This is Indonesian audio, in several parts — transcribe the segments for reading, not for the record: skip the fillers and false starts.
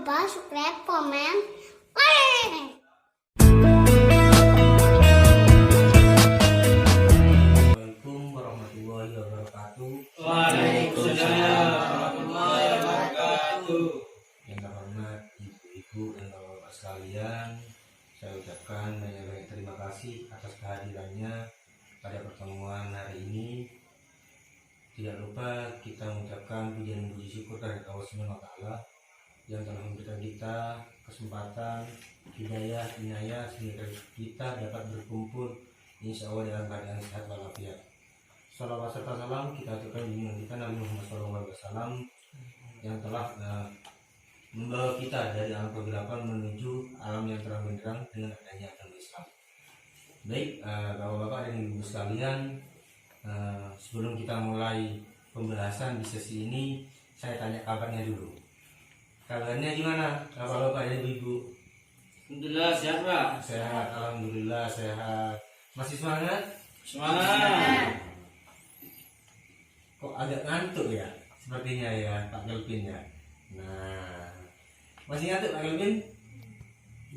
lupa subscribe, komen, like. Assalamualaikum warahmatullahi wabarakatuh. Waalaikumsalam warahmatullahi wabarakatuh. Yang terhormat ibu-ibu dan bapak-bapak sekalian, saya ucapkan banyak-banyak terima kasih atas kehadirannya pada pertemuan hari ini. Tidak lupa kita mengucapkan puji dan puji syukur kepada Allah Subhanahu wa Ta'ala yang telah memberikan kita kesempatan, hidayah, inayah sehingga kita dapat berkumpul insya Allah dalam keadaan sehat walafiat. Salawat serta salam kita aturkan junjungan kita Nabi Muhammad SAW yang telah membawa kita dari alam kegelapan menuju alam yang terang benderang dengan adanya agama Islam. Baik, bapak-bapak dan ibu sekalian, sebelum kita mulai pembahasan di sesi ini, saya tanya kabarnya dulu. Kabarnya gimana, bapak-bapak dan ibu? Alhamdulillah sehat Pak. Sehat, alhamdulillah sehat. Masih semangat? Semangat. Kok agak ngantuk ya? Sepertinya ya Pak Kelvin ya. Nah, masih ngantuk Pak Kelvin?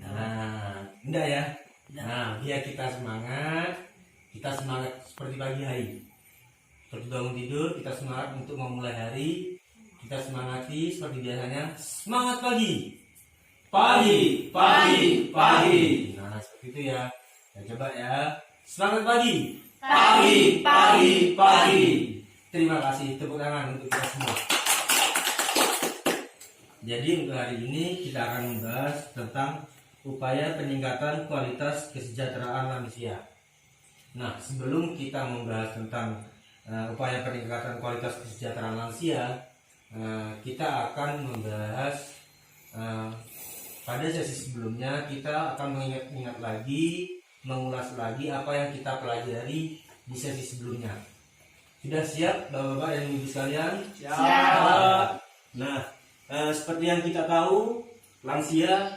Nah, enggak ya? Nah, biar kita semangat seperti pagi hari. Seperti bangun tidur, kita semangat untuk memulai hari. Kita semangati seperti biasanya, semangat pagi. Pagi. Nah, seperti itu ya. Ya coba ya. Semangat pagi. Pagi. Terima kasih, tepuk tangan untuk kita semua. Jadi untuk hari ini kita akan membahas tentang upaya peningkatan kualitas kesejahteraan manusia. Nah, sebelum kita membahas tentang upaya peningkatan kualitas kesejahteraan manusia, kita akan membahas pada sesi sebelumnya kita akan mengingat lagi, mengulas lagi apa yang kita pelajari di sesi sebelumnya. Sudah siap bapak-bapak dan ibu sekalian? Siap. Nah, seperti yang kita tahu, lansia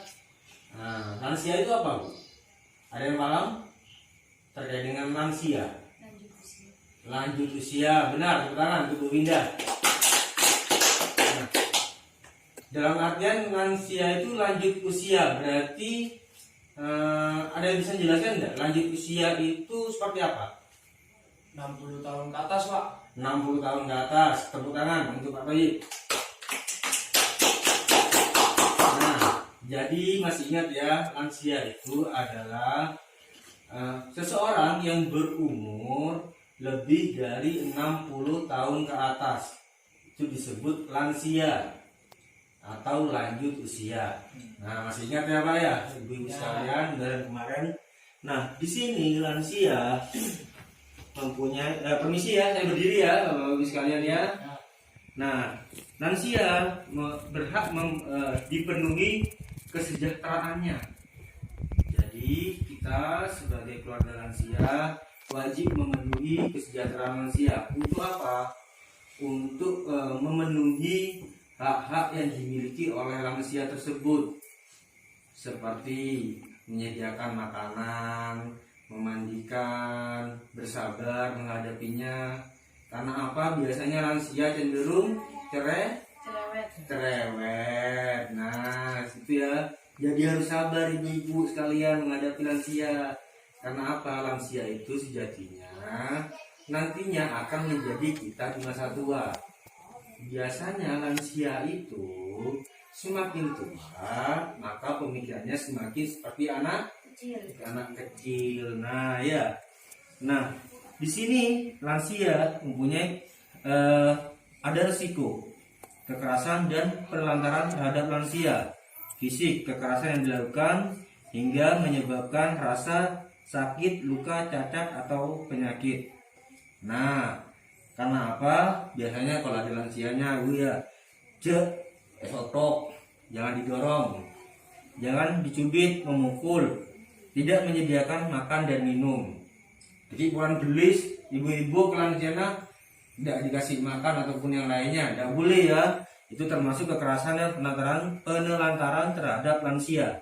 itu apa, Bu? Ada yang paham terkait dengan lansia? Lanjut usia, benar, tepuk tangan untuk Bu Winda. Nah, dalam artian lansia itu lanjut usia, berarti ada yang bisa menjelaskan enggak? Lanjut usia itu seperti apa? 60 tahun ke atas Pak. 60 tahun ke atas, tepuk tangan untuk Pak Bayi. Nah, jadi masih ingat ya, lansia itu adalah seseorang yang berumur lebih dari 60 tahun ke atas. Itu disebut lansia atau lanjut usia. Nah, masih ingat ya Pak ya, ibu-ibu sekalian dari kemarin. Nah, di sini lansia mempunyai permisi ya, saya berdiri ya bapak-ibu sekalian ya. Nah, lansia berhak dipenuhi kesejahteraannya. Jadi kita sebagai keluarga lansia wajib memenuhi kesejahteraan lansia. Untuk apa? Untuk memenuhi hak-hak yang dimiliki oleh lansia tersebut, seperti menyediakan makanan, memandikan, bersabar menghadapinya. Karena apa? Biasanya lansia cenderung cerewet. Nah, itu ya. Jadi harus sabar ibu-ibu sekalian menghadapi lansia. Karena apa? Lansia itu sejatinya nantinya akan menjadi kita di masa tua. Biasanya lansia itu semakin tua, maka pemikirannya semakin seperti anak kecil. Nah, ya. Nah, di sini lansia mempunyai ada risiko kekerasan dan penelantaran terhadap lansia. Fisik, kekerasan yang dilakukan hingga menyebabkan rasa sakit, luka, cacat atau penyakit. Nah, karena apa? Biasanya kalau ada lansianya, esotok, jangan didorong, jangan dicubit, memukul, tidak menyediakan makan dan minum. Jadi kurang gelis, ibu-ibu kelansiana tidak dikasih makan ataupun yang lainnya, tidak boleh ya. Itu termasuk kekerasan dan penelantaran terhadap lansia.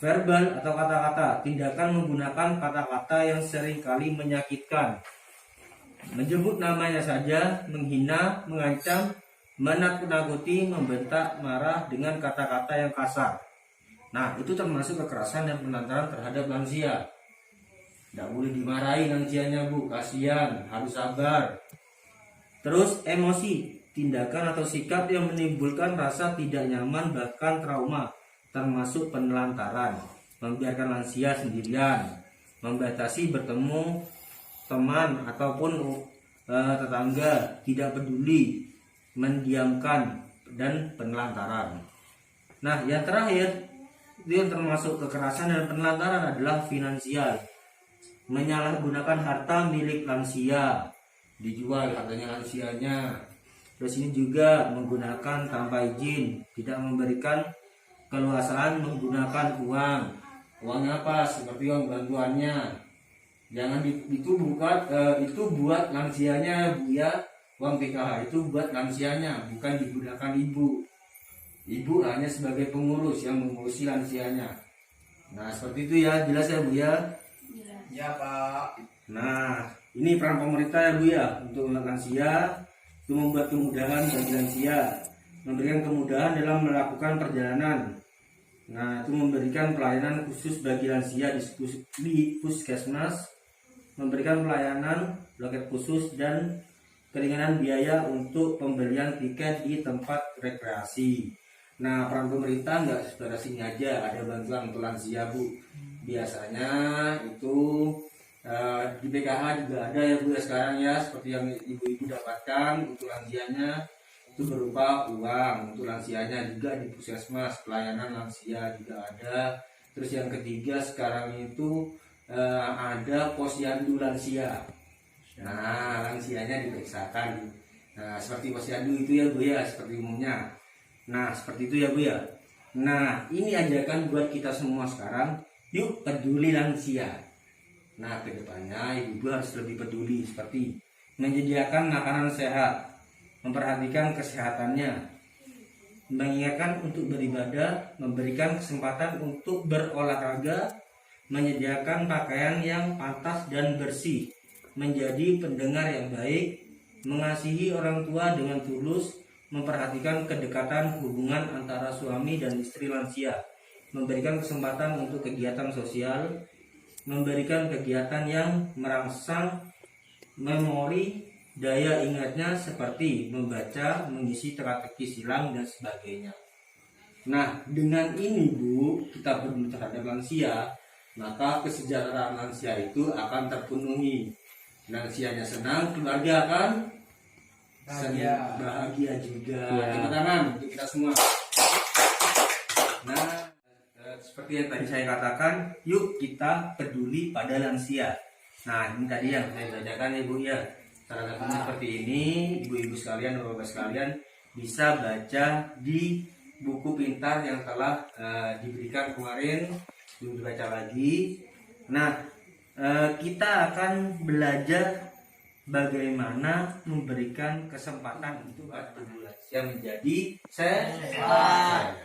Verbal atau kata-kata, tindakan menggunakan kata-kata yang seringkali menyakitkan, menyebut namanya saja, menghina, mengancam, menakut-nakuti, membentak, marah dengan kata-kata yang kasar. Nah, itu termasuk kekerasan dan penelantaran terhadap lansia. Tidak boleh dimarahi lansianya, Bu, kasihan, harus sabar. Terus emosi, tindakan atau sikap yang menimbulkan rasa tidak nyaman bahkan trauma, termasuk penelantaran, membiarkan lansia sendirian, membatasi bertemu teman ataupun tetangga, tidak peduli, mendiamkan, dan penelantaran. Nah, yang terakhir itu yang termasuk kekerasan dan penelantaran adalah finansial, menyalahgunakan harta milik lansia, dijual hartanya lansianya. Terus ini juga menggunakan tanpa izin, tidak memberikan keleluasaan menggunakan uangnya apa, seperti uang bantuannya. Jangan itu buat lansianya, Bu ya. Uang PKH itu buat lansianya, bukan digunakan ibu. Ibu hanya sebagai pengurus yang mengurusi lansianya. Nah, seperti itu ya, jelas ya, Bu ya. Ya, Pak. Nah, ini peran pemerintah ya, Bu ya, untuk lansia, itu membuat kemudahan bagi lansia, memberikan kemudahan dalam melakukan perjalanan. Nah, itu memberikan pelayanan khusus bagi lansia di puskesmas, memberikan pelayanan loket khusus dan keringanan biaya untuk pembelian tiket di tempat rekreasi. Nah, peran pemerintah nggak sebatas sini aja, ada bantuan untuk lansia, Bu. Biasanya itu di PKH juga ada ya, Bu ya, sekarang ya, seperti yang ibu-ibu dapatkan untuk lansianya itu berupa uang. Untuk lansianya juga di puskesmas pelayanan lansia juga ada. Terus yang ketiga sekarang itu ada posyandu lansia. Nah, lansianya diperiksakan. Nah, seperti posyandu itu ya, Bu ya, seperti umumnya. Nah, seperti itu ya, Bu ya. Nah, ini ajakan buat kita semua sekarang, yuk peduli lansia. Nah, kedepannya ibu harus lebih peduli, seperti menyediakan makanan sehat, memperhatikan kesehatannya, mengingatkan untuk beribadah, memberikan kesempatan untuk berolahraga, menyediakan pakaian yang pantas dan bersih, menjadi pendengar yang baik, mengasihi orang tua dengan tulus, memperhatikan kedekatan hubungan antara suami dan istri lansia, memberikan kesempatan untuk kegiatan sosial, memberikan kegiatan yang merangsang memori daya ingatnya seperti membaca, mengisi teka-teki silang dan sebagainya. Nah, dengan ini, Bu, kita peduli terhadap lansia, maka kesejahteraan lansia itu akan terpenuhi. Lansianya senang, keluarga akan bahagia juga. Tepuk tangan untuk kita semua. Nah, seperti yang tadi saya katakan, yuk kita peduli pada lansia. Nah, ini tadi yang saya bacakan ya, Bu ya. Salah satunya seperti ini, ibu-ibu sekalian, bapak-bapak sekalian bisa baca di buku pintar yang telah diberikan kemarin, belum dibaca lagi. Nah, kita akan belajar bagaimana memberikan kesempatan untuk tubuh lansia menjadi sehat.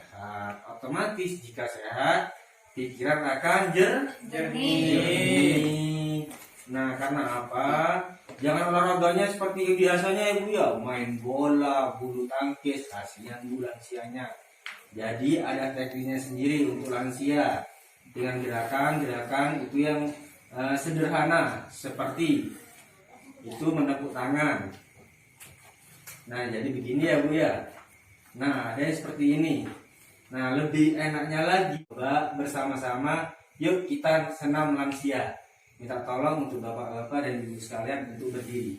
Otomatis jika sehat, pikiran akan jernih. Nah, karena apa? Jangan olahraganya seperti biasanya, Ibu ya, main bola, bulu tangkis, kasihan Bu lansianya. Jadi ada tekniknya sendiri untuk lansia, dengan gerakan-gerakan itu yang sederhana, seperti itu menepuk tangan. Nah, jadi begini ya, Bu ya. Nah, ada yang seperti ini. Nah, lebih enaknya lagi, coba bersama-sama yuk kita senam lansia. Minta tolong untuk bapak-bapak dan ibu sekalian untuk berdiri.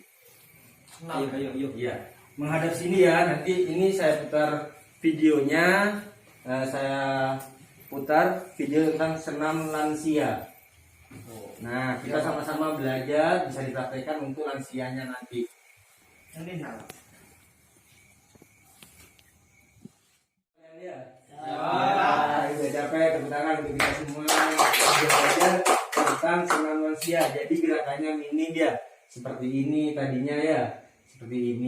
Ayo, ya. Menghadap sini ya. Nanti ini saya putar videonya. Saya putar video tentang senam lansia. Nah, kita sama-sama belajar, bisa dipraktekkan untuk lansianya nanti. Udah capek, tepuk tangan untuk kita semua. Belajar tentang senam lansia. Jadi gerakannya minim ya, seperti ini tadinya ya, seperti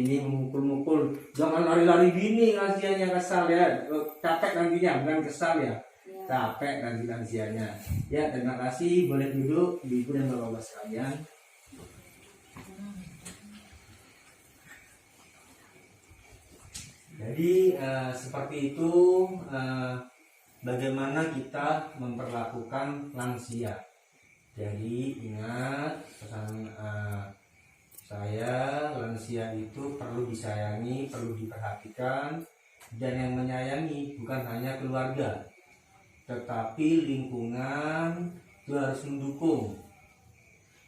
ini memukul-mukul. Jangan lari-lari gini, lansianya kesal ya, capek nantinya, bukan kesal ya, capek nanti lansianya. Ya, terima kasih, boleh duduk ibu dan bapak-bapak sekalian. Jadi seperti itu bagaimana kita memperlakukan lansia. Jadi ingat pesan saya, lansia itu perlu disayangi, perlu diperhatikan, dan yang menyayangi bukan hanya keluarga, tetapi lingkungan juga harus mendukung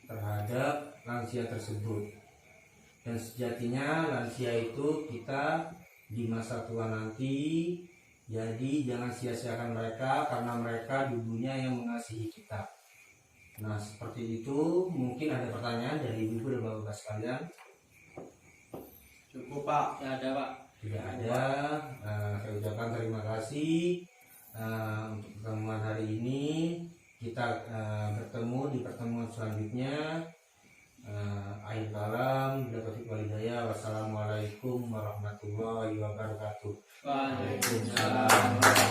terhadap lansia tersebut. Dan sejatinya lansia itu kita di masa tua nanti, jadi jangan sia-siakan mereka karena mereka dulunya yang mengasihi kita. Nah seperti itu. Mungkin ada pertanyaan dari ibu dan bapak sekalian? Cukup Pak, tidak ada Pak. Tidak ada. Saya ucapkan terima kasih untuk pertemuan hari ini. Kita bertemu di pertemuan selanjutnya. Akhir kalam, bila taufiq wal hidayah. Wassalamualaikum warahmatullahi wabarakatuh. Waalaikumsalam.